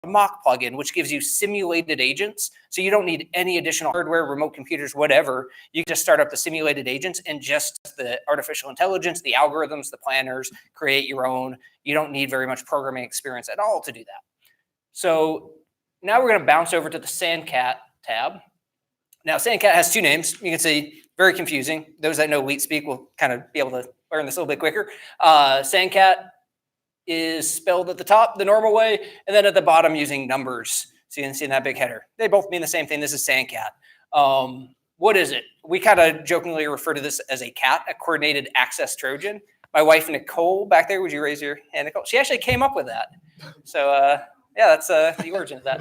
mock plugin, which gives you simulated agents. So you don't need any additional hardware, remote computers, whatever. You can just start up the simulated agents and just the artificial intelligence, the algorithms, the planners, create your own. You don't need very much programming experience at all to do that. So now we're going to bounce over to the Sandcat tab. Now, Sandcat has two names. You can see, very confusing. Those that know Leet speak will kind of be able to learn this a little bit quicker. Sandcat is spelled at the top the normal way, and then at the bottom using numbers. So you can see in that big header. They both mean the same thing. This is Sandcat. What is it? We kind of jokingly refer to this as a CAT, a coordinated access Trojan. My wife, Nicole, back there, would you raise your hand, Nicole? She actually came up with that. So yeah, that's the origin of that.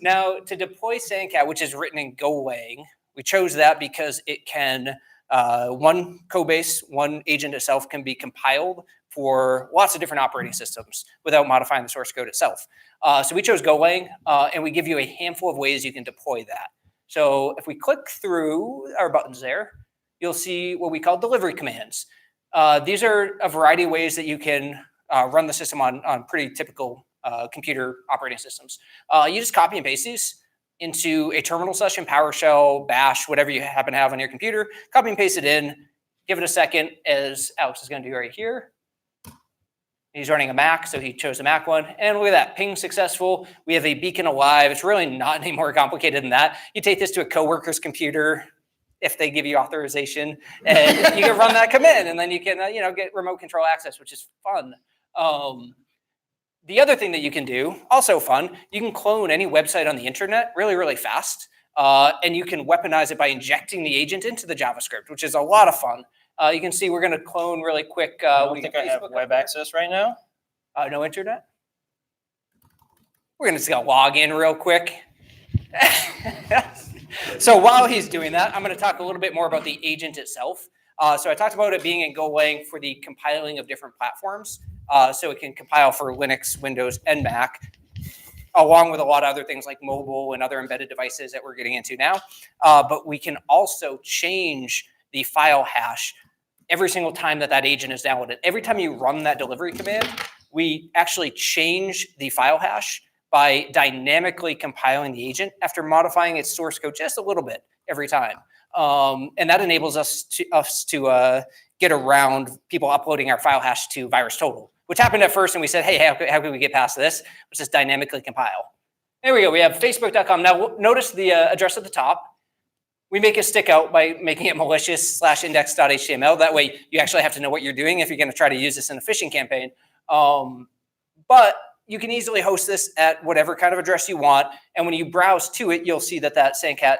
Now, to deploy Sandcat, which is written in Golang, we chose that because it can, one code base, one agent itself can be compiled for lots of different operating systems without modifying the source code itself. So we chose Golang, and we give you a handful of ways you can deploy that. So if we click through our buttons there, you'll see what we call delivery commands. These are a variety of ways that you can run the system on pretty typical computer operating systems. You just copy and paste these into a terminal session, PowerShell, Bash, whatever you happen to have on your computer, copy and paste it in, give it a second, as Alex is going to do right here. He's running a Mac, so he chose a Mac one. And look at that, ping successful. We have a beacon alive. It's really not any more complicated than that. You take this to a coworker's computer, if they give you authorization, and you can run that command, and then you can get remote control access, which is fun. The other thing that you can do, also fun, you can clone any website on the internet really, really fast, and you can weaponize it by injecting the agent into the JavaScript, which is a lot of fun. You can see we're going to clone really quick. I don't think I have web access right now. No internet? We're going to log in real quick. So while he's doing that, I'm going to talk a little bit more about the agent itself. So I talked about it being in Golang for the compiling of different platforms. So it can compile for Linux, Windows, and Mac, along with a lot of other things like mobile and other embedded devices that we're getting into now. But we can also change the file hash every single time that agent is downloaded. Every time you run that delivery command, we actually change the file hash by dynamically compiling the agent after modifying its source code just a little bit every time. And that enables us to get around people uploading our file hash to VirusTotal, which happened at first, and we said, hey, how can we get past this? Let's just dynamically compile. There we go. We have facebook.com. Now, notice the address at the top. We make it stick out by making it malicious /index.html. That way, you actually have to know what you're doing if you're going to try to use this in a phishing campaign. But you can easily host this at whatever kind of address you want. And when you browse to it, you'll see that Sandcat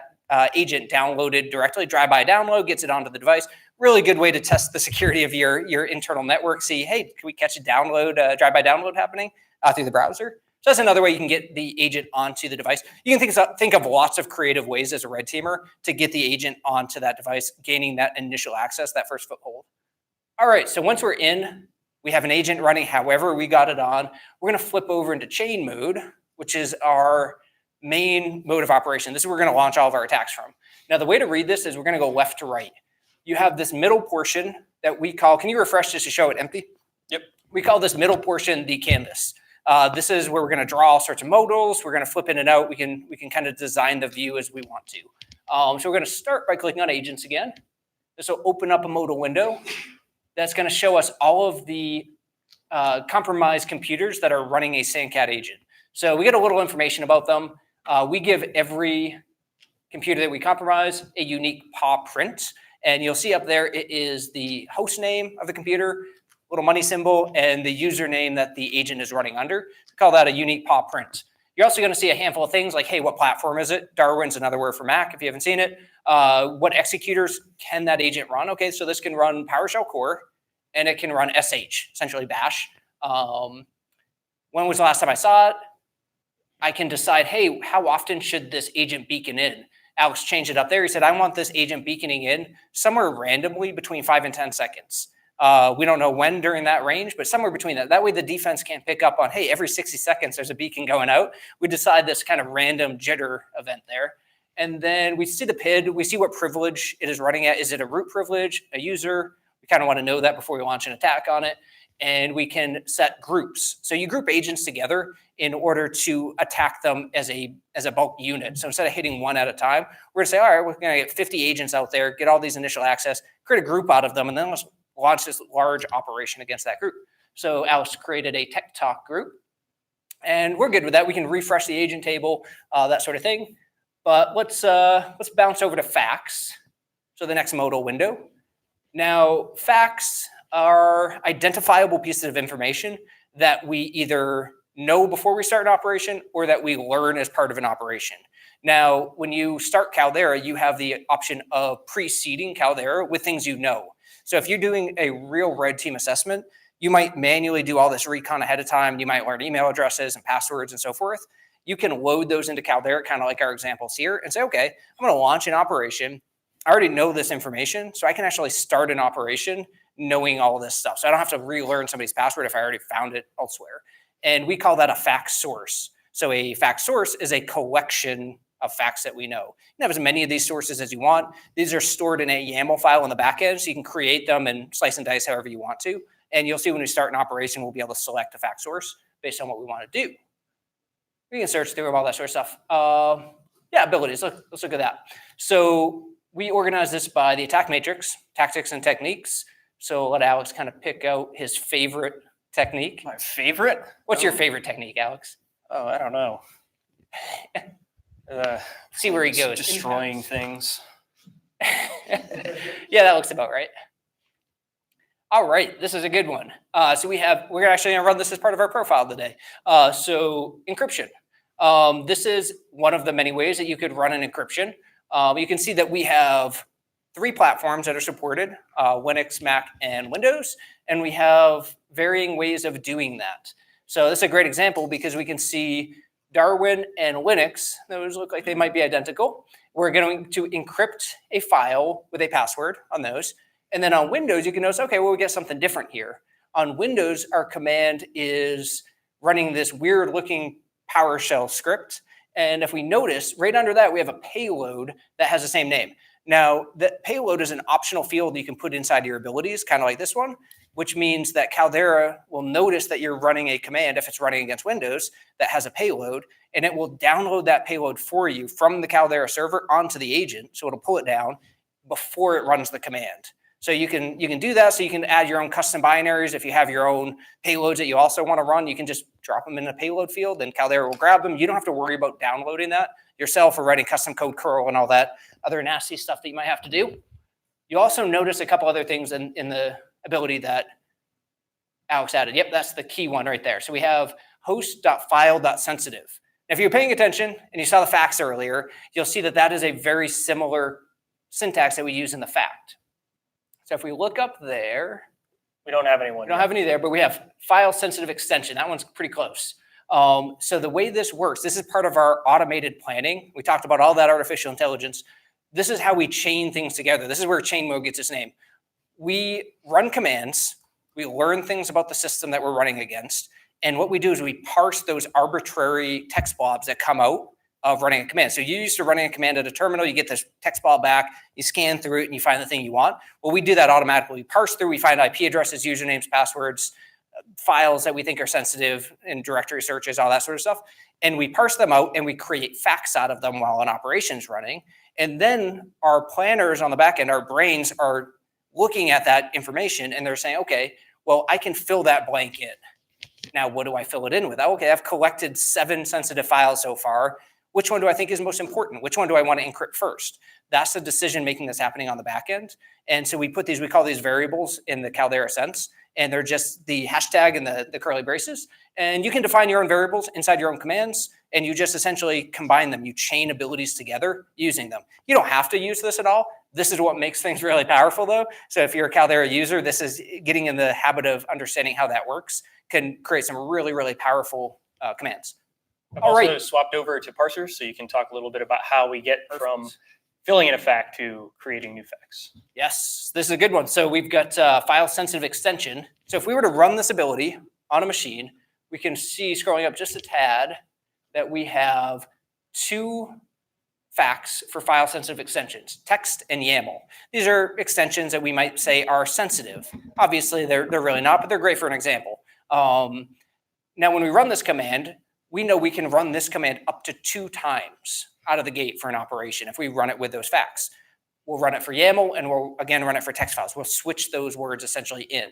agent downloaded directly, drive-by download, gets it onto the device. Really good way to test the security of your internal network. See, hey, can we catch a download, drive-by download happening through the browser? So that's another way you can get the agent onto the device. You can think of lots of creative ways as a red teamer to get the agent onto that device, gaining that initial access, that first foothold. All right, so once we're in, we have an agent running however we got it on. We're going to flip over into chain mode, which is our main mode of operation. This is where we're going to launch all of our attacks from. Now, the way to read this is we're going to go left to right. You have this middle portion that we call, can you refresh just to show it empty? Yep. We call this middle portion the canvas. This is where we're going to draw all sorts of modals. We're going to flip in and out. We can kind of design the view as we want to. So we're going to start by clicking on agents again. This will open up a modal window. That's going to show us all of the compromised computers that are running a Sandcat agent. So we get a little information about them. We give every computer that we compromise a unique PAW print. And you'll see up there, it is the host name of the computer, little money symbol, and the username that the agent is running under. We call that a unique PAW print. You're also going to see a handful of things like, hey, what platform is it? Darwin's another word for Mac if you haven't seen it. What executors can that agent run? Okay, so this can run PowerShell core, and it can run SH, essentially Bash. When was the last time I saw it? I can decide, hey, how often should this agent beacon in? Alex changed it up there. He said, I want this agent beaconing in somewhere randomly between 5 and 10 seconds. We don't know when during that range, but somewhere between that. That way the defense can't pick up on, hey, every 60 seconds there's a beacon going out. We decide this kind of random jitter event there. And then we see the PID. We see what privilege it is running at. Is it a root privilege, a user? We kind of want to know that before we launch an attack on it. And we can set groups. So you group agents together, in order to attack them as a bulk unit. So instead of hitting one at a time, we're going to say, all right, we're going to get 50 agents out there, get all these initial access, create a group out of them, and then let's launch this large operation against that group. So Alex created a tech talk group, and we're good with that. We can refresh the agent table, that sort of thing. But let's bounce over to facts. So the next modal window. Now, facts are identifiable pieces of information that we either know before we start an operation or that we learn as part of an operation. Now, when you start Caldera, you have the option of preceding Caldera with things you know. So if you're doing a real red team assessment, you might manually do all this recon ahead of time. You might learn email addresses and passwords and so forth. You can load those into Caldera, kind of like our examples here, and say, okay, I'm going to launch an operation. I already know this information, so I can actually start an operation knowing all this stuff. So I don't have to relearn somebody's password if I already found it elsewhere. And we call that a fact source. So a fact source is a collection of facts that we know. You can have as many of these sources as you want. These are stored in a YAML file in the back end, so you can create them and slice and dice however you want to. And you'll see when we start an operation, we'll be able to select a fact source based on what we want to do. We can search through all that sort of stuff. Yeah, abilities. Let's look at that. So we organize this by the attack matrix, tactics and techniques. So I'll let Alex kind of pick out his favorite technique. My favorite? What's your favorite technique, Alex? Oh, I don't know. See where he goes. Destroying things. Yeah, that looks about right. All right, this is a good one. So we're actually going to run this as part of our profile today. So encryption. This is one of the many ways that you could run an encryption. You can see that we have 3 platforms that are supported, Linux, Mac, and Windows, and we have varying ways of doing that. So this is a great example because we can see Darwin and Linux, those look like they might be identical. We're going to encrypt a file with a password on those. And then on Windows, you can notice, okay, well, we get something different here. On Windows, our command is running this weird looking PowerShell script. And if we notice, right under that, we have a payload that has the same name. Now, the payload is an optional field you can put inside your abilities, kind of like this one, which means that Caldera will notice that you're running a command, if it's running against Windows, that has a payload, and it will download that payload for you from the Caldera server onto the agent. So it'll pull it down before it runs the command. So you can do that. So you can add your own custom binaries. If you have your own payloads that you also want to run, you can just drop them in the payload field and Caldera will grab them. You don't have to worry about downloading that yourself or writing custom code curl and all that other nasty stuff that you might have to do. You also notice a couple other things in the ability that Alex added. Yep, that's the key one right there. So we have host.file.sensitive. If you're paying attention and you saw the facts earlier, you'll see that that is a very similar syntax that we use in the fact. So if we look up there, we don't have anyone. We don't have any there, but we have file sensitive extension. That one's pretty close. So the way this works, this is part of our automated planning. We talked about all that artificial intelligence. This is how we chain things together. This is where chain mode gets its name. We run commands. We learn things about the system that we're running against. And what we do is we parse those arbitrary text blobs that come out of running a command. So you used to running a command at a terminal, you get this text blob back, you scan through it and you find the thing you want. Well, we do that automatically. We parse through, we find IP addresses, usernames, passwords, files that we think are sensitive in directory searches, all that sort of stuff. And we parse them out and we create facts out of them while an operation's running. And then our planners on the back end, our brains are looking at that information and they're saying, okay, well, I can fill that blank in. Now, what do I fill it in with? Okay, I've collected 7 sensitive files so far. Which one do I think is most important? Which one do I want to encrypt first? That's the decision making that's happening on the back end. And so we call these variables in the Caldera sense, and they're just the hashtag and the curly braces. And you can define your own variables inside your own commands, and you just essentially combine them. You chain abilities together using them. You don't have to use this at all. This is what makes things really powerful though. So if you're a Caldera user, this is getting in the habit of understanding how that works, can create some really, really powerful commands. I've also swapped over to parsers, so you can talk a little bit about how we get from filling in a fact to creating new facts. Yes, this is a good one. So we've got file sensitive extension. So if we were to run this ability on a machine, we can see scrolling up just a tad that we have 2 facts for file sensitive extensions, text and YAML. These are extensions that we might say are sensitive. Obviously, they're really not, but they're great for an example. Now, when we run this command, we know we can run this command up to 2 times out of the gate for an operation if we run it with those facts. We'll run it for YAML, and we'll again run it for text files. We'll switch those words essentially in.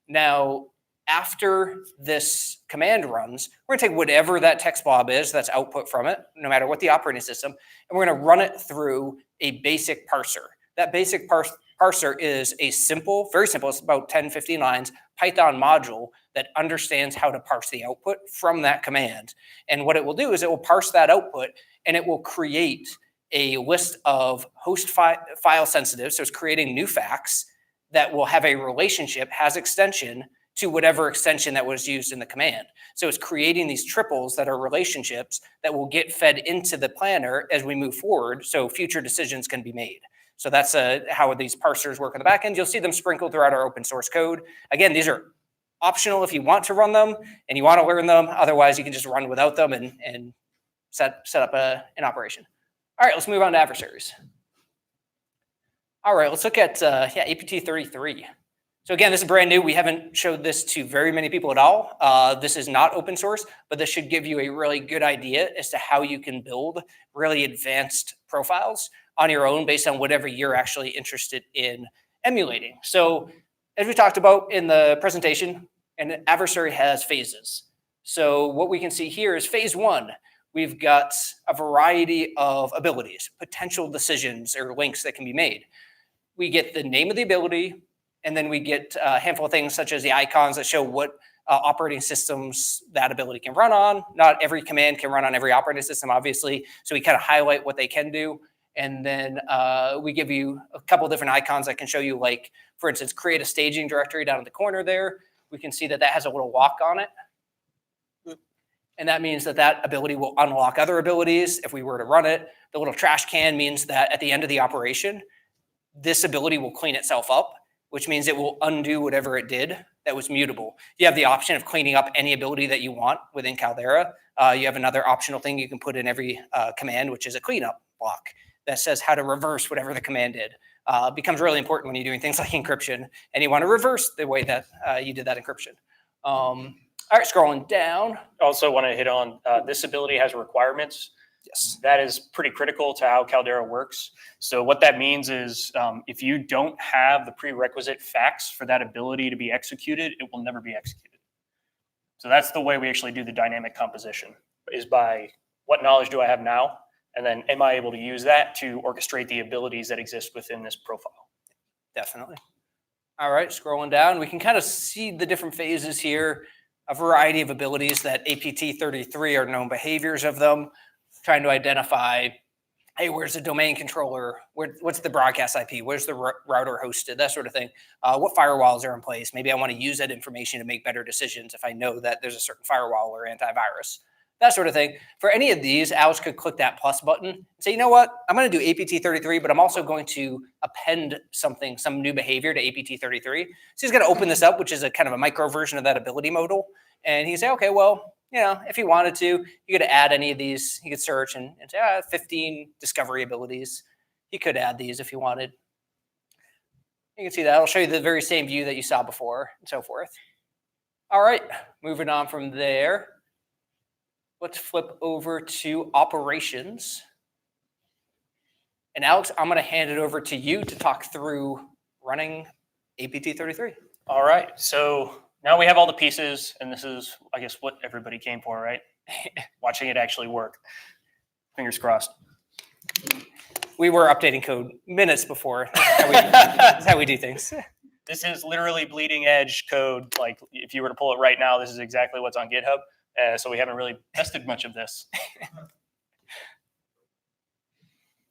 Now, after this command runs, we're gonna take whatever that text blob is that's output from it, no matter what the operating system, and we're gonna run it through a basic parser. That basic parser is a simple, very simple, it's about 10, 15 lines, Python module that understands how to parse the output from that command. And what it will do is it will parse that output, and it will create a list of host file sensitive, so it's creating new facts that will have a relationship, has extension to whatever extension that was used in the command. So it's creating these triples that are relationships that will get fed into the planner as we move forward, so future decisions can be made. So that's how these parsers work on the back end. You'll see them sprinkled throughout our open source code. Again, these are optional if you want to run them and you want to learn them. Otherwise, you can just run without them and set up an operation. All right, let's move on to adversaries. All right, let's look at APT33. So again, this is brand new. We haven't showed this to very many people at all. This is not open source, but this should give you a really good idea as to how you can build really advanced profiles on your own based on whatever you're actually interested in emulating. So as we talked about in the presentation, an adversary has phases. So what we can see here is phase 1. We've got a variety of abilities, potential decisions or links that can be made. We get the name of the ability, and then we get a handful of things such as the icons that show what operating systems that ability can run on. Not every command can run on every operating system, obviously. So we kind of highlight what they can do. And then we give you a couple of different icons that can show you, like, for instance, create a staging directory down in the corner there. We can see that that has a little lock on it. And that means that that ability will unlock other abilities if we were to run it. The little trash can means that at the end of the operation, this ability will clean itself up, which means it will undo whatever it did that was mutable. You have the option of cleaning up any ability that you want within Caldera. You have another optional thing you can put in every command, which is a cleanup block that says how to reverse whatever the command did. Becomes really important when you're doing things like encryption and you want to reverse the way that you did that encryption. All right, scrolling down. Also want to hit on this ability has requirements. Yes. That is pretty critical to how Caldera works. So what that means is if you don't have the prerequisite facts for that ability to be executed, it will never be executed. So that's the way we actually do the dynamic composition, is by what knowledge do I have now? And then am I able to use that to orchestrate the abilities that exist within this profile? Definitely. All right, scrolling down, we can kind of see the different phases here, a variety of abilities that APT33 are known behaviors of them, trying to identify, hey, where's the domain controller? What's the broadcast IP? Where's the router hosted? That sort of thing. What firewalls are in place? Maybe I want to use that information to make better decisions if I know that there's a certain firewall or antivirus. That sort of thing. For any of these, Alex could click that plus button and say, you know what? I'm going to do APT33, but I'm also going to append something, some new behavior to APT33. So he's going to open this up, which is a kind of a micro version of that ability modal. And he can say, okay, well, you know, if he wanted to, you could add any of these. He could search and say, 15 discovery abilities. He could add these if he wanted. You can see that. I'll show you the very same view that you saw before and so forth. All right, moving on from there. Let's flip over to operations. And Alex, I'm going to hand it over to you to talk through running APT33. All right, so now we have all the pieces, and this is, I guess, what everybody came for, right? Watching it actually work. Fingers crossed. We were updating code minutes before. That's how we do things. This is literally bleeding edge code. Like, if you were to pull it right now, this is exactly what's on GitHub. So we haven't really tested much of this.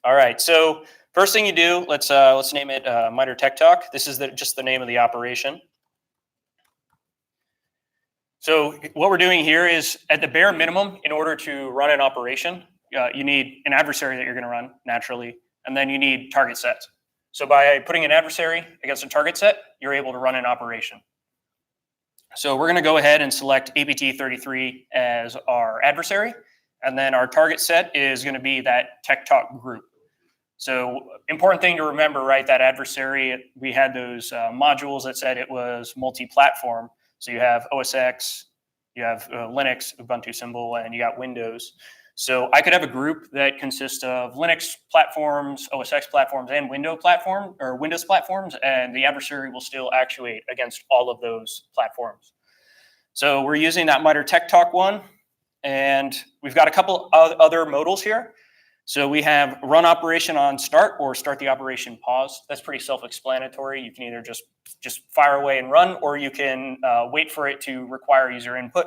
All right, so first thing you do, let's name it MITRE Tech Talk. This is just the name of the operation. So what we're doing here is, at the bare minimum, in order to run an operation, you need an adversary that you're going to run naturally, and then you need target sets. So by putting an adversary against a target set, you're able to run an operation. So we're going to go ahead and select APT33 as our adversary, and then our target set is going to be that Tech Talk group. So important thing to remember, right? That adversary, we had those modules that said it was multi-platform. So you have OS X, you have Linux, Ubuntu symbol, and you got Windows. So I could have a group that consists of Linux platforms, OS X platforms, and Windows platforms, and the adversary will still actuate against all of those platforms. So we're using that MITRE Tech Talk one, and we've got a couple of other modals here. So we have run operation on start or start the operation pause. That's pretty self-explanatory. You can either just fire away and run, or you can wait for it to require user input.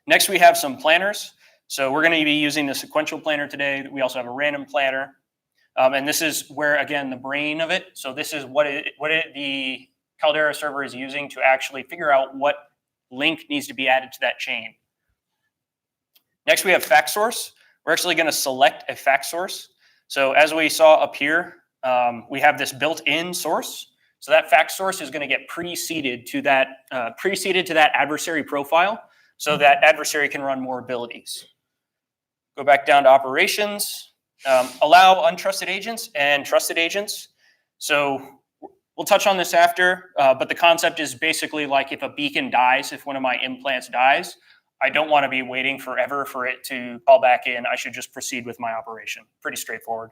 Next, we have some planners. So we're going to be using the sequential planner today. We also have a random planner. And this is where, again, the brain of it. So this is what the Caldera server is using to actually figure out what link needs to be added to that chain. Next, we have fact source. We're actually going to select a fact source. So as we saw up here, we have this built-in source. So that fact source is going to get preceded to that adversary profile, so that adversary can run more abilities. Go back down to operations, allow untrusted agents and trusted agents. So we'll touch on this after, but the concept is basically like if a beacon dies, if one of my implants dies, I don't want to be waiting forever for it to call back in. I should just proceed with my operation. Pretty straightforward.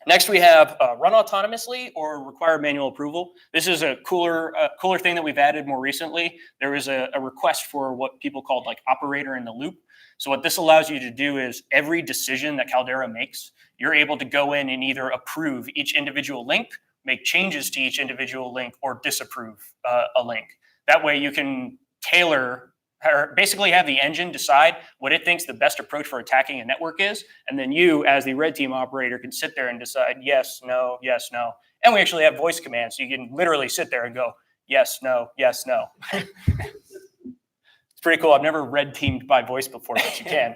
Next, we have run autonomously or require manual approval. This is a cooler thing that we've added more recently. There is a request for what people called like operator in the loop. So what this allows you to do is every decision that Caldera makes, you're able to go in and either approve each individual link, make changes to each individual link, or disapprove a link. That way you can tailor, or basically have the engine decide what it thinks the best approach for attacking a network is, and then you, as the red team operator, can sit there and decide yes, no, yes, no. And we actually have voice commands, so you can literally sit there and go yes, no, yes, no. It's pretty cool. I've never red teamed by voice before, but you can.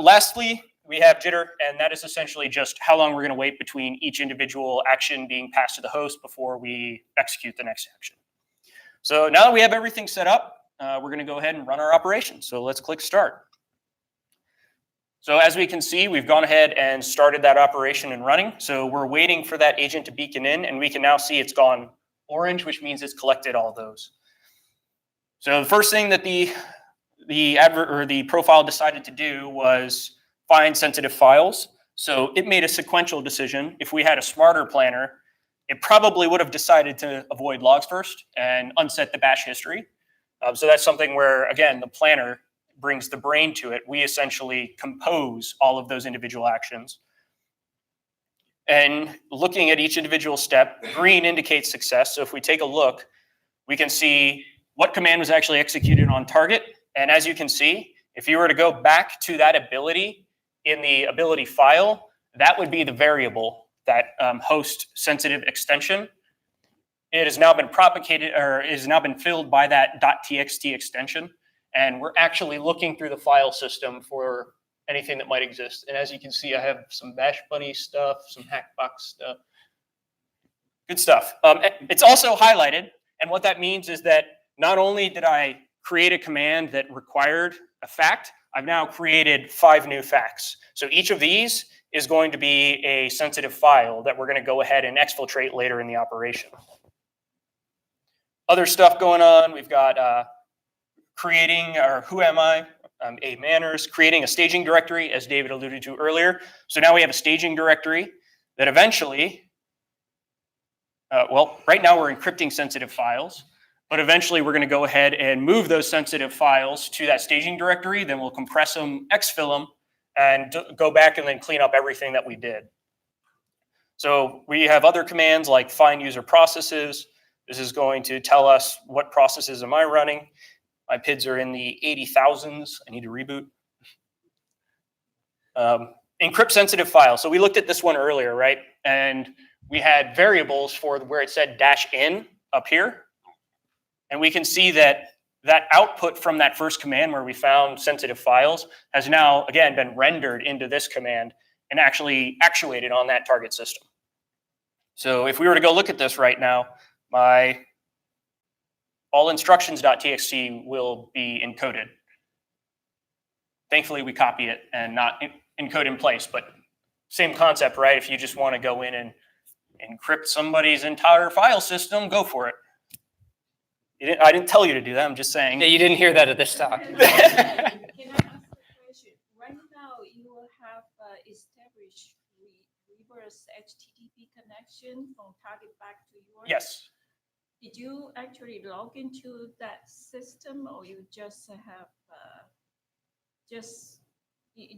Lastly, we have jitter, and that is essentially just how long we're going to wait between each individual action being passed to the host before we execute the next action. So now that we have everything set up, we're going to go ahead and run our operation. So let's click start. So as we can see, we've gone ahead and started that operation and running. So we're waiting for that agent to beacon in, and we can now see it's gone orange, which means it's collected all those. So the first thing that the profile decided to do was find sensitive files. So it made a sequential decision. If we had a smarter planner, it probably would have decided to avoid logs first and unset the bash history. So that's something where, again, the planner brings the brain to it. We essentially compose all of those individual actions. And looking at each individual step, green indicates success. So if we take a look, we can see what command was actually executed on target. And as you can see, if you were to go back to that ability in the ability file, that would be the variable, that host sensitive extension. It has now been propagated, or is now been filled by that .txt extension. And we're actually looking through the file system for anything that might exist. And as you can see, I have some Bash Bunny stuff, some Hackbox stuff. Good stuff. It's also highlighted. And what that means is that not only did I create a command that required a fact, I've now created 5 new facts. So each of these is going to be a sensitive file that we're going to go ahead and exfiltrate later in the operation. Other stuff going on, we've got creating our who am I, a manners, creating a staging directory, as David alluded to earlier. So now we have a staging directory that eventually, well, right now we're encrypting sensitive files, but eventually we're going to go ahead and move those sensitive files to that staging directory. Then we'll compress them, exfil them, and go back and then clean up everything that we did. So we have other commands like find user processes. This is going to tell us what processes am I running. My PIDs are in the 80,000s. I need to reboot. Encrypt sensitive files. So we looked at this one earlier, right? And we had variables for where it said -in up here. And we can see that that output from that first command where we found sensitive files has now, again, been rendered into this command and actually actuated on that target system. So if we were to go look at this right now, my all instructions.txt will be encoded. Thankfully, we copy it and not encode in place, but same concept, right? If you just want to go in and encrypt somebody's entire file system, go for it. I didn't tell you to do that. I'm just saying. Yeah, you didn't hear that at this talk. Can I ask a question? Right now, you will have established reverse HTTP connection from target back to yours. Yes. Did you actually log into that system, or you just have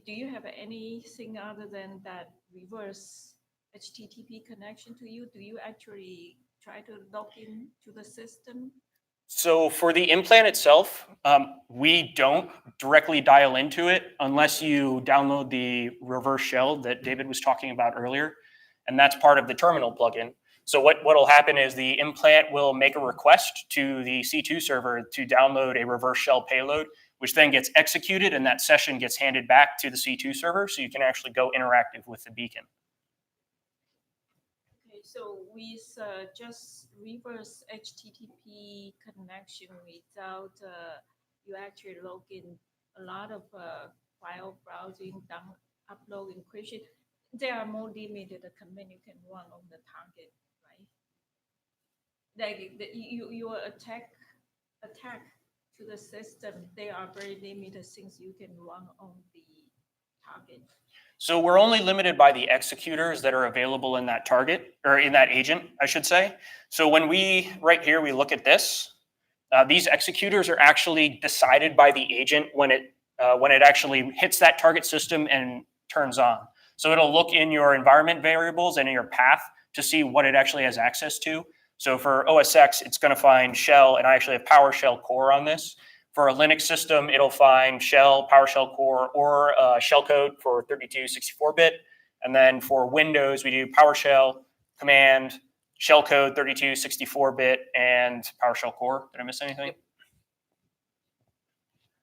do you have anything other than that reverse HTTP connection to you? Do you actually try to log in to the system? So for the implant itself, we don't directly dial into it unless you download the reverse shell that David was talking about earlier. And that's part of the terminal plugin. So what will happen is the implant will make a request to the C2 server to download a reverse shell payload, which then gets executed, and that session gets handed back to the C2 server, so you can actually go interactive with the beacon. Okay, so with just reverse HTTP connection without you actually log in a lot of file browsing, upload encryption, there are more limited command you can run on the target, right? Like your attack to the system, they are very limited things you can run on the target. So we're only limited by the executors that are available in that target, or in that agent, I should say. So when right here, we look at this, these executors are actually decided by the agent when it actually hits that target system and turns on. So it'll look in your environment variables and in your path to see what it actually has access to. So for OS X, it's going to find shell, and I actually have PowerShell core on this. For a Linux system, it'll find shell, PowerShell core, or shellcode for 32, 64-bit. And then for Windows, we do PowerShell, command, shellcode, 32, 64-bit, and PowerShell core. Did I miss anything?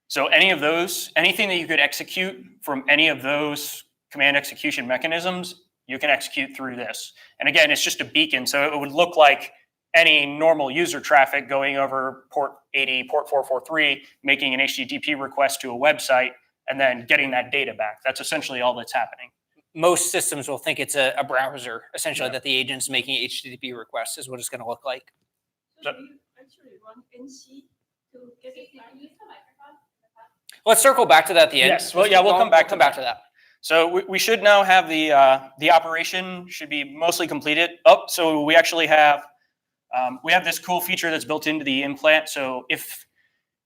So any of those, anything that you could execute from any of those command execution mechanisms, you can execute through this. And again, it's just a beacon, so it would look like any normal user traffic going over port 80, port 443, making an HTTP request to a website, and then getting that data back. That's essentially all that's happening. Most systems will think it's a browser, essentially, Yeah. that the agent's making HTTP requests is what it's going to look like. So do you actually run NC to get it back? Let's circle back to that at the end. Yes, well, yeah, we'll come back to that. So we should now have the operation should be mostly completed. So we actually have this cool feature that's built into the implant. So if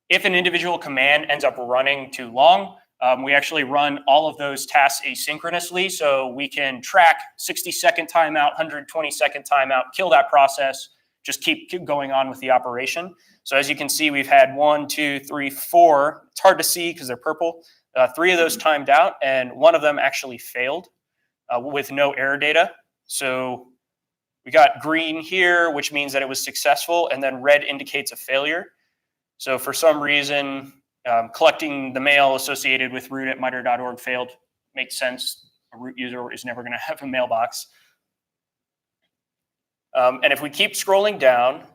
an individual command ends up running too long, we actually run all of those tasks asynchronously. So we can track 60-second timeout, 120-second timeout, kill that process, just keep going on with the operation. So as you can see, we've had 1, 2, 3, 4. It's hard to see because they're purple. 3 of those timed out, and 1 of them actually failed with no error data. So we got green here, which means that it was successful, and then red indicates a failure. So for some reason, collecting the mail associated with root@mitre.org failed. Makes sense. A root user is never going to have a mailbox. And if we keep scrolling down,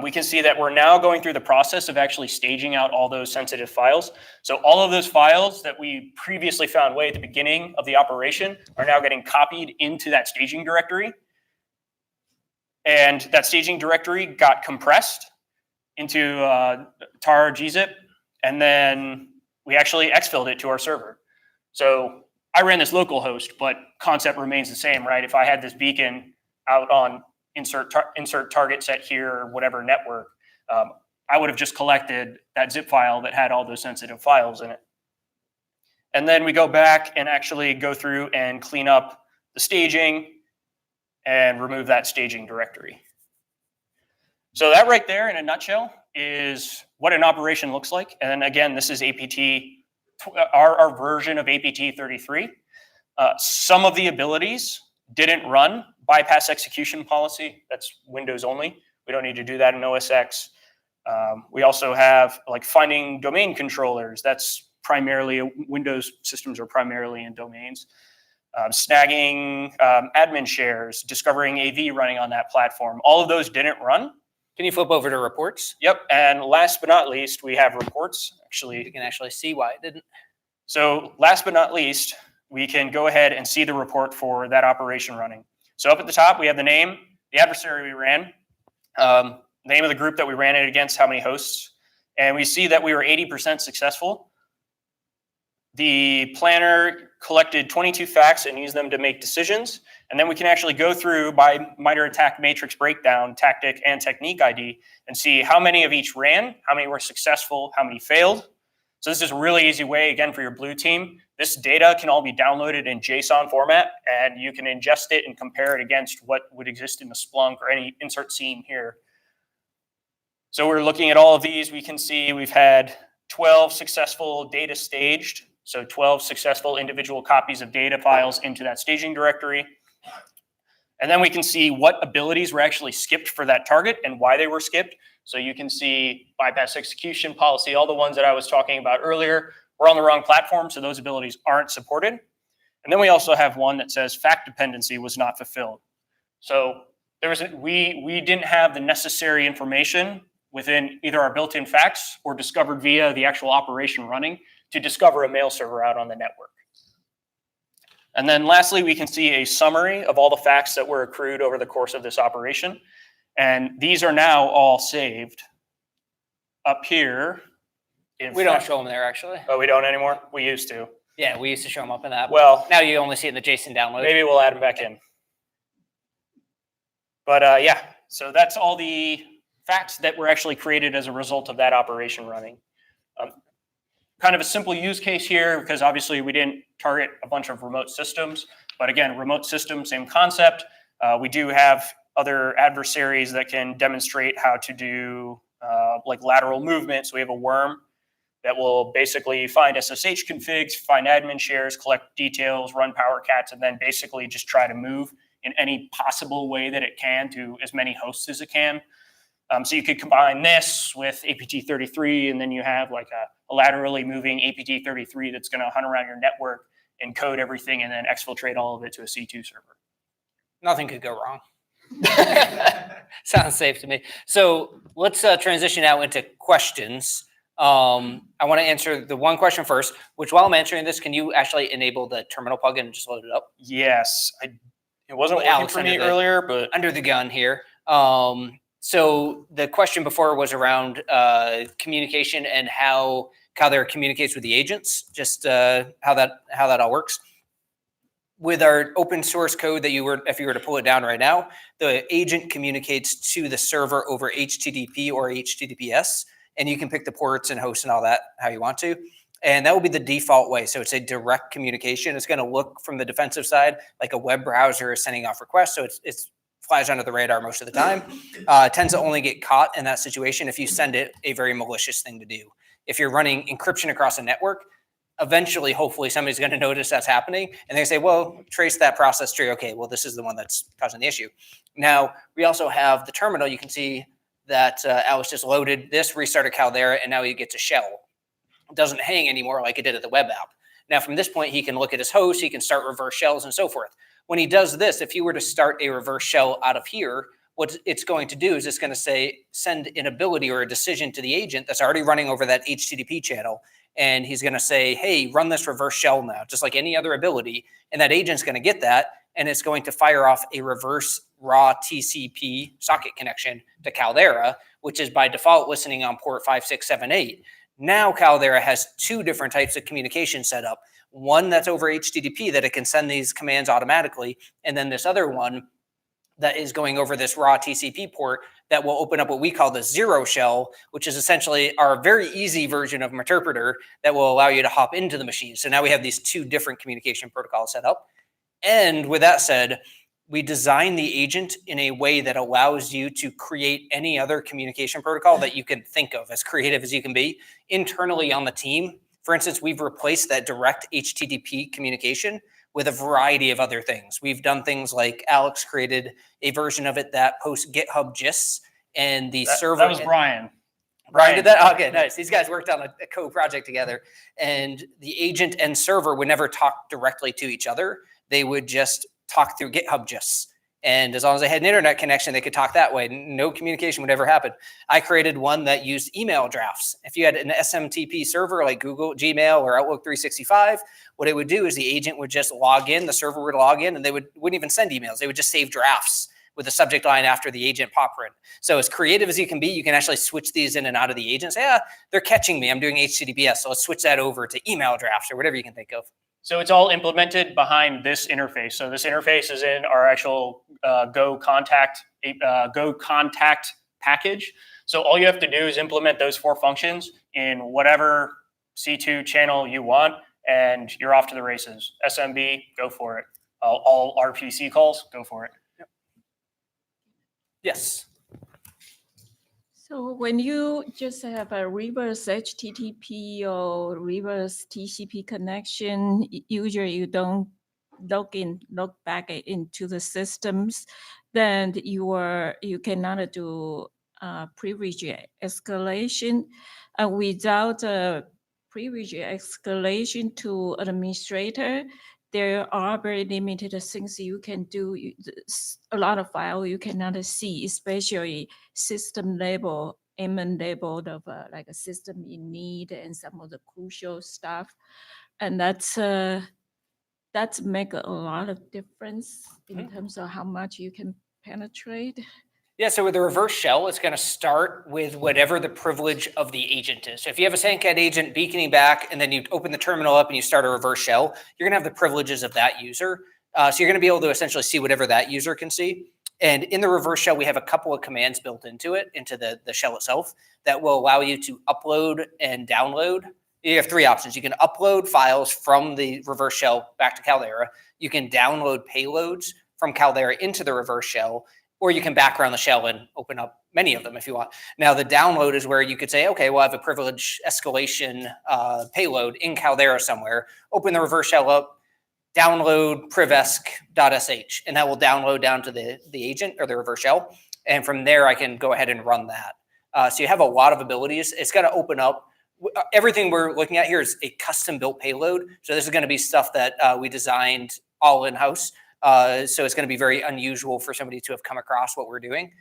we can see that we're now going through the process of actually staging out all those sensitive files. So all of those files that we previously found way at the beginning of the operation are now getting copied into that staging directory. And that staging directory got compressed into tar gzip, and then we actually exfilled it to our server. So I ran this localhost, but concept remains the same, right? If I had this beacon out on insert target set here or whatever network, I would have just collected that zip file that had all those sensitive files in it. And then we go back and actually go through and clean up the staging and remove that staging directory. So that right there in a nutshell is what an operation looks like. And then again, this is APT, our version of APT 33. Some of the abilities didn't run bypass execution policy. That's Windows only. We don't need to do that in OS X. We also have like finding domain controllers. That's primarily, Windows systems are primarily in domains. Snagging admin shares, discovering AV running on that platform. All of those didn't run. Can you flip over to reports? Yep, and last but not least, we have reports. You can actually see why it didn't. So last but not least, we can go ahead and see the report for that operation running. So up at the top, we have the name, the adversary we ran. name of the group that we ran it against, how many hosts, and we see that we were 80% successful. The planner collected 22 facts and used them to make decisions. And then we can actually go through by MITRE attack matrix breakdown, tactic and technique ID, and see how many of each ran, how many were successful, how many failed. So this is a really easy way, again, for your blue team. This data can all be downloaded in JSON format, and you can ingest it and compare it against what would exist in the Splunk or any insert scene here. So we're looking at all of these. We can see we've had 12 successful data staged. So 12 successful individual copies of data files into that staging directory. And then we can see what abilities were actually skipped for that target and why they were skipped. So you can see bypass execution policy, all the ones that I was talking about earlier were on the wrong platform, so those abilities aren't supported. And then we also have one that says fact dependency was not fulfilled. So we didn't have the necessary information within either our built-in facts or discovered via the actual operation running to discover a mail server out on the network. And then lastly, we can see a summary of all the facts that were accrued over the course of this operation. And these are now all saved up here. We don't show them there, actually. Oh, we don't anymore? We used to. Yeah, we used to show them up in that. Well, now you only see it in the JSON download. Maybe we'll add them back in. But yeah, so that's all the facts that were actually created as a result of that operation running. Kind of a simple use case here, because obviously we didn't target a bunch of remote systems. But again, remote system, same concept. We do have other adversaries that can demonstrate how to do like lateral movement. So we have a worm that will basically find SSH configs, find admin shares, collect details, run PowerCats, and then basically just try to move in any possible way that it can to as many hosts as it can. So you could combine this with APT33, and then you have like a laterally moving APT33 that's going to hunt around your network, encode everything, and then exfiltrate all of it to a C2 server. Nothing could go wrong. Sounds safe to me. So let's transition now into questions. I want to answer the one question first, which while I'm answering this, can you actually enable the terminal plugin and just load it up? Yes. It wasn't working for me earlier, but under the gun here. So the question before was around communication and how Caldera communicates with the agents, just how that all works. With our open source code that if you were to pull it down right now, the agent communicates to the server over HTTP or HTTPS, and you can pick the ports and hosts and all that how you want to. And that will be the default way. So it's a direct communication. It's going to look from the defensive side like a web browser is sending off requests. So it's flies under the radar most of the time. Tends to only get caught in that situation if you send it a very malicious thing to do. If you're running encryption across a network, eventually, hopefully, somebody's going to notice that's happening. And they say, well, trace that process tree. Okay, well, this is the one that's causing the issue. Now, we also have the terminal. You can see that Alice just loaded this, restarted Caldera, and now he gets a shell. It doesn't hang anymore like it did at the web app. Now, from this point, he can look at his host. He can start reverse shells and so forth. When he does this, if you were to start a reverse shell out of here, what it's going to do is it's going to say, send an ability or a decision to the agent that's already running over that HTTP channel. And he's going to say, hey, run this reverse shell now, just like any other ability. And that agent's going to get that. And it's going to fire off a reverse raw TCP socket connection to Caldera, which is by default listening on port 5678. Now Caldera has two different types of communication set up. One that's over HTTP that it can send these commands automatically. And then this other one that is going over this raw TCP port that will open up what we call the zero shell, which is essentially our very easy version of Meterpreter that will allow you to hop into the machine. So now we have these two different communication protocols set up. And with that said, we design the agent in a way that allows you to create any other communication protocol that you can think of, as creative as you can be, internally on the team. For instance, we've replaced that direct HTTP communication with a variety of other things. We've done things like Alex created a version of it that posts GitHub gists, and the server. That was Brian. Brian did that? Okay, nice. These guys worked on a co-project together, and the agent and server would never talk directly to each other. They would just talk through GitHub gists. And as long as they had an internet connection, they could talk that way. No communication would ever happen. I created one that used email drafts. If you had an SMTP server like Google, Gmail, or Outlook 365, what it would do is the agent would just log in, the server would log in, and they wouldn't even send emails. They would just save drafts with a subject line after the agent popper in. So as creative as you can be, you can actually switch these in and out of the agents. Yeah, they're catching me. I'm doing HTTPS. So let's switch that over to email drafts or whatever you can think of. So it's all implemented behind this interface. So this interface is in our actual Go Contact package. So all you have to do is implement those 4 functions in whatever C2 channel you want, and you're off to the races. SMB, go for it. All RPC calls, go for it. Yep. Yes. So when you just have a reverse HTTP or reverse TCP connection, usually you don't log back into the systems, then you cannot do privilege escalation. Without a privilege escalation to administrator, there are very limited things you can do. A lot of file you cannot see, especially system level, MN level of like a system in need and some of the crucial stuff. And that's make a lot of difference in terms of how much you can penetrate. Yeah, so with the reverse shell, it's going to start with whatever the privilege of the agent is. So if you have a SandCat agent beaconing back and then you open the terminal up and you start a reverse shell, you're going to have the privileges of that user. So you're going to be able to essentially see whatever that user can see. And in the reverse shell, we have a couple of commands built into it, into the shell itself, that will allow you to upload and download. You have 3 options. You can upload files from the reverse shell back to Caldera. You can download payloads from Caldera into the reverse shell, or you can background the shell and open up many of them if you want. Now, the download is where you could say, okay, well, I have a privilege escalation payload in Caldera somewhere. Open the reverse shell up, download privesc.sh, and that will download down to the agent or the reverse shell. And from there, I can go ahead and run that. So you have a lot of abilities. It's going to open up. Everything we're looking at here is a custom-built payload. So this is going to be stuff that we designed all in-house. So it's going to be very unusual for somebody to have come across what we're doing.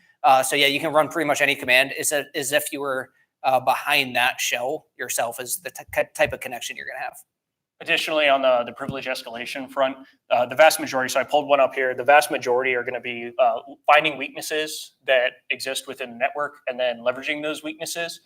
So yeah, you can run pretty much any command as if you were behind that shell yourself is the type of connection you're going to have. Additionally, on the privilege escalation front, the vast majority, so I pulled one up here, the vast majority are going to be finding weaknesses that exist within the network and then leveraging those weaknesses.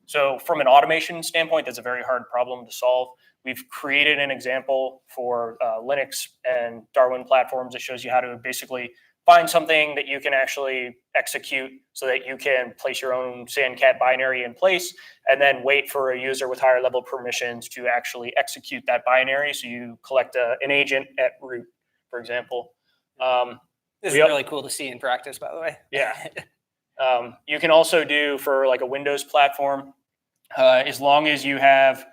So from an automation standpoint, that's a very hard problem to solve. We've created an example for Linux and Darwin platforms that shows you how to basically find something that you can actually execute so that you can place your own SandCat binary in place and then wait for a user with higher level permissions to actually execute that binary. So you collect an agent at root, for example. This is really cool to see in practice, by the way. Yeah. You can also do for like a Windows platform, as long as you have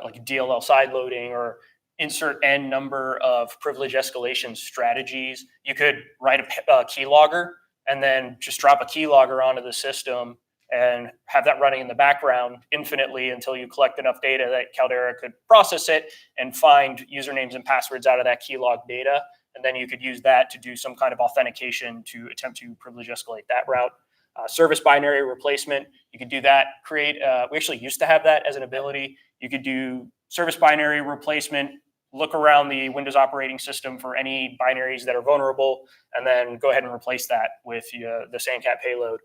like DLL side loading or insert n number of privilege escalation strategies, you could write a keylogger and then just drop a keylogger onto the system and have that running in the background infinitely until you collect enough data that Caldera could process it and find usernames and passwords out of that keylog data. And then you could use that to do some kind of authentication to attempt to privilege escalate that route. Service binary replacement, you could do that. We actually used to have that as an ability. You could do service binary replacement, look around the Windows operating system for any binaries that are vulnerable, and then go ahead and replace that with the SandCat payload.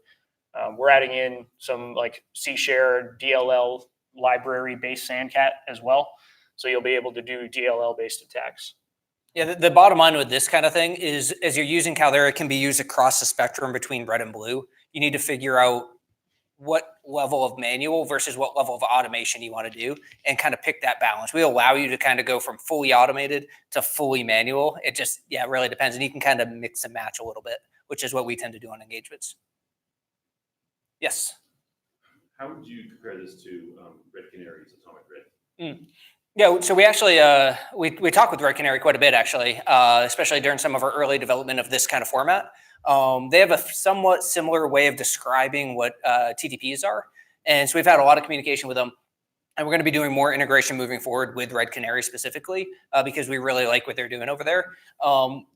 We're adding in some like C-share DLL library-based SandCat as well. So you'll be able to do DLL-based attacks. Yeah, the bottom line with this kind of thing is as you're using Caldera, it can be used across the spectrum between red and blue. You need to figure out what level of manual versus what level of automation you want to do and kind of pick that balance. We allow you to kind of go from fully automated to fully manual. It just, yeah, it really depends. And you can kind of mix and match a little bit, which is what we tend to do on engagements. Yes. How would you compare this to Red Canary's Atomic Red? Yeah, so we actually, we talk with Red Canary quite a bit, actually, especially during some of our early development of this kind of format. They have a somewhat similar way of describing what TTPs are. And so we've had a lot of communication with them. And we're going to be doing more integration moving forward with Red Canary specifically because we really like what they're doing over there.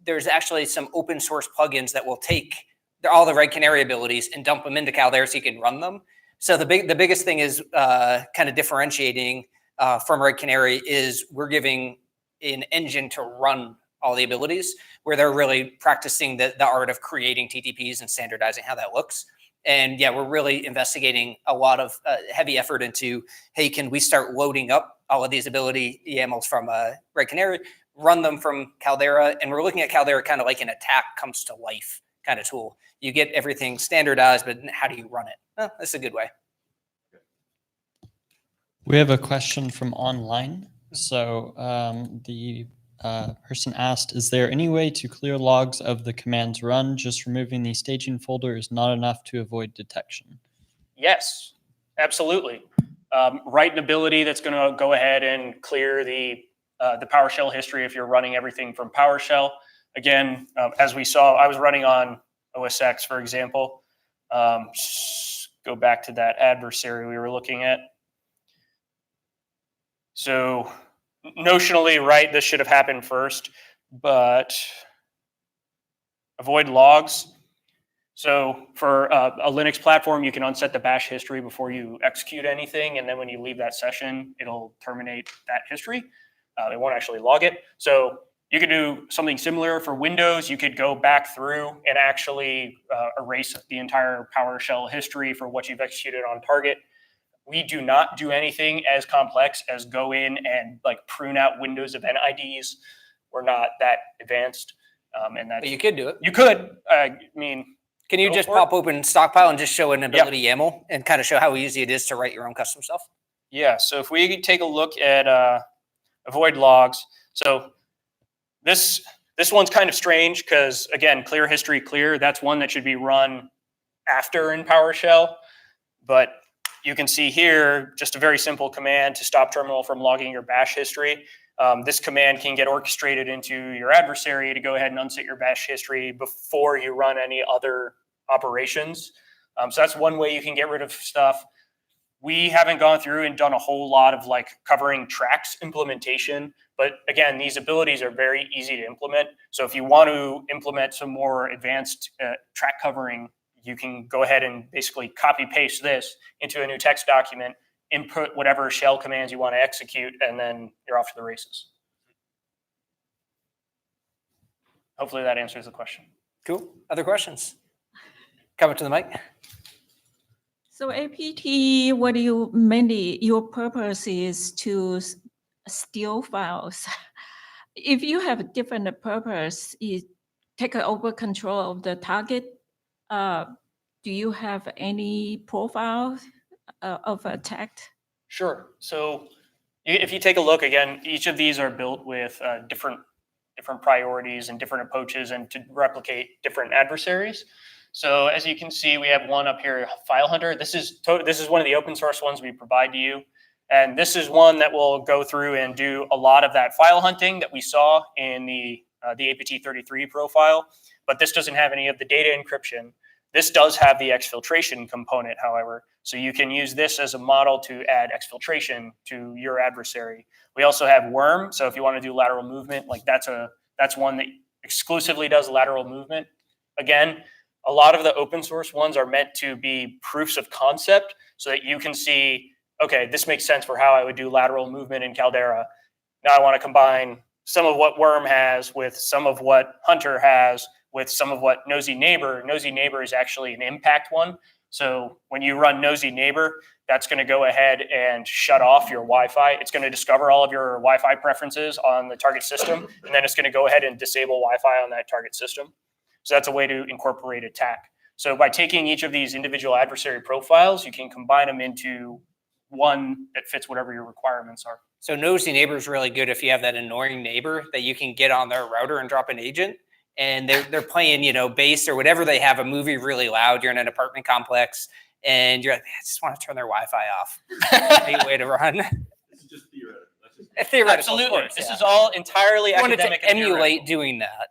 There's actually some open source plugins that will take all the Red Canary abilities and dump them into Caldera so you can run them. So the biggest thing is kind of differentiating from Red Canary is we're giving an engine to run all the abilities, where they're really practicing the art of creating TTPs and standardizing how that looks. And yeah, we're really investigating a lot of heavy effort into, hey, can we start loading up all of these ability YAMLs from Red Canary, run them from Caldera, and we're looking at Caldera kind of like an attack comes to life kind of tool. You get everything standardized, but how do you run it? Oh, that's a good way. We have a question from online. So the person asked, is there any way to clear logs of the commands run? Just removing the staging folder is not enough to avoid detection. Yes, absolutely. Write an ability that's going to go ahead and clear the PowerShell history if you're running everything from PowerShell. Again, as we saw, I was running on OS X, for example. Go back to that adversary we were looking at. So notionally, right, this should have happened first, but avoid logs. So for a Linux platform, you can unset the bash history before you execute anything. And then when you leave that session, it'll terminate that history. It won't actually log it. So you could do something similar for Windows. You could go back through and actually erase the entire PowerShell history for what you've executed on target. We do not do anything as complex as go in and like prune out Windows event IDs. We're not that advanced. And that's, But you could do it. you could, I mean, Can you Go just for it. pop open Stockpile and just show an ability YAML and kind of show how easy it is to write your own custom stuff? yeah, so if we take a look at avoid logs, so this one's kind of strange because, again, clear history clear, that's one that should be run after in PowerShell. But you can see here just a very simple command to stop terminal from logging your bash history. This command can get orchestrated into your adversary to go ahead and unset your bash history before you run any other operations. So that's one way you can get rid of stuff. We haven't gone through and done a whole lot of like covering tracks implementation, but again, these abilities are very easy to implement. So if you want to implement some more advanced track covering, you can go ahead and basically copy paste this into a new text document, input whatever shell commands you want to execute, and then you're off to the races. Hopefully that answers the question. Cool. Other questions? Come up to the mic. So APT, what you mainly, your purpose is to steal files. If you have a different purpose, you take over control of the target. Do you have any profile of attack? Sure. So if you take a look again, each of these are built with different priorities and different approaches and to replicate different adversaries. So as you can see, we have one up here, File Hunter. This is one of the open source ones we provide to you. And this is one that will go through and do a lot of that file hunting that we saw in the APT33 profile, but this doesn't have any of the data encryption. This does have the exfiltration component, however, so you can use this as a model to add exfiltration to your adversary. We also have Worm, so if you want to do lateral movement, like that's one that exclusively does lateral movement. Again, a lot of the open source ones are meant to be proofs of concept so that you can see, okay, this makes sense for how I would do lateral movement in Caldera. Now I want to combine some of what Worm has with some of what Hunter has with some of what Nosy Neighbor. Nosy Neighbor is actually an impact one. So when you run Nosy Neighbor, that's going to go ahead and shut off your Wi-Fi. It's going to discover all of your Wi-Fi preferences on the target system, and then it's going to go ahead and disable Wi-Fi on that target system. So that's a way to incorporate attack. So by taking each of these individual adversary profiles, you can combine them into one that fits whatever your requirements are. So Nosy Neighbor is really good if you have that annoying neighbor that you can get on their router and drop an agent. And they're playing, bass or whatever they have, a movie really loud. You're in an apartment complex, and you're like, I just want to turn their Wi-Fi off. Great way to run. This is just theoretical. That's just Theoretical, Absolutely. of course, This yeah. is all entirely I wanted academic to and emulate theoretical. doing that,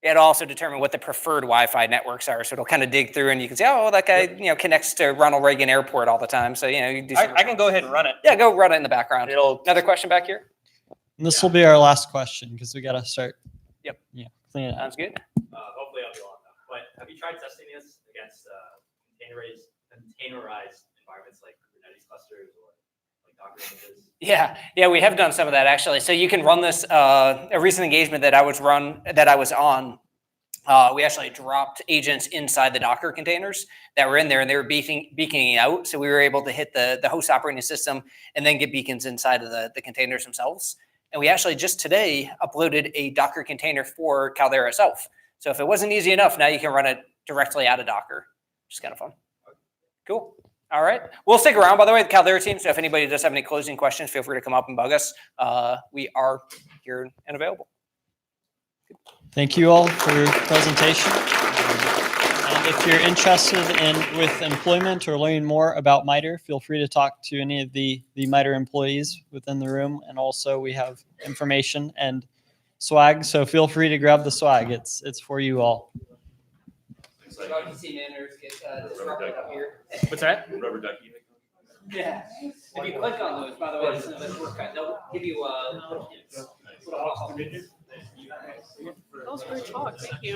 It'll also determine what the preferred Wi-Fi networks are. So it'll kind of dig through, and you can say, oh, that guy, connects to Ronald Reagan Airport all the time. So, you do some I can go ahead and run it. Yeah, go run it in the background. It'll Another question back here? And this will be our last question because we got to start. Yep. Yeah, clean it up. Sounds good. Hopefully I'll be long enough. But have you tried testing this against containerized environments like Kubernetes clusters or like Docker images? Yeah, we have done some of that actually. So you can run this. A recent engagement that I was on. We actually dropped agents inside the Docker containers that were in there, and they were beaconing out. So we were able to hit the host operating system and then get beacons inside of the containers themselves. And we actually just today uploaded a Docker container for Caldera itself. So if it wasn't easy enough, now you can run it directly out of Docker, which is kind of fun. Cool. All right. We'll stick around, by the way, the Caldera team. So if anybody does have any closing questions, feel free to come up and bug us. We are here and available. Thank you all for your presentation. And if you're interested with employment or learning more about MITRE, feel free to talk to any of the MITRE employees within the room. And also we have information and swag, so feel free to grab the swag. It's for you all. What's that? Rubber ducky. Yeah. If you click on those, by the way, this is another shortcut. They'll give you Those were talks. Thank you.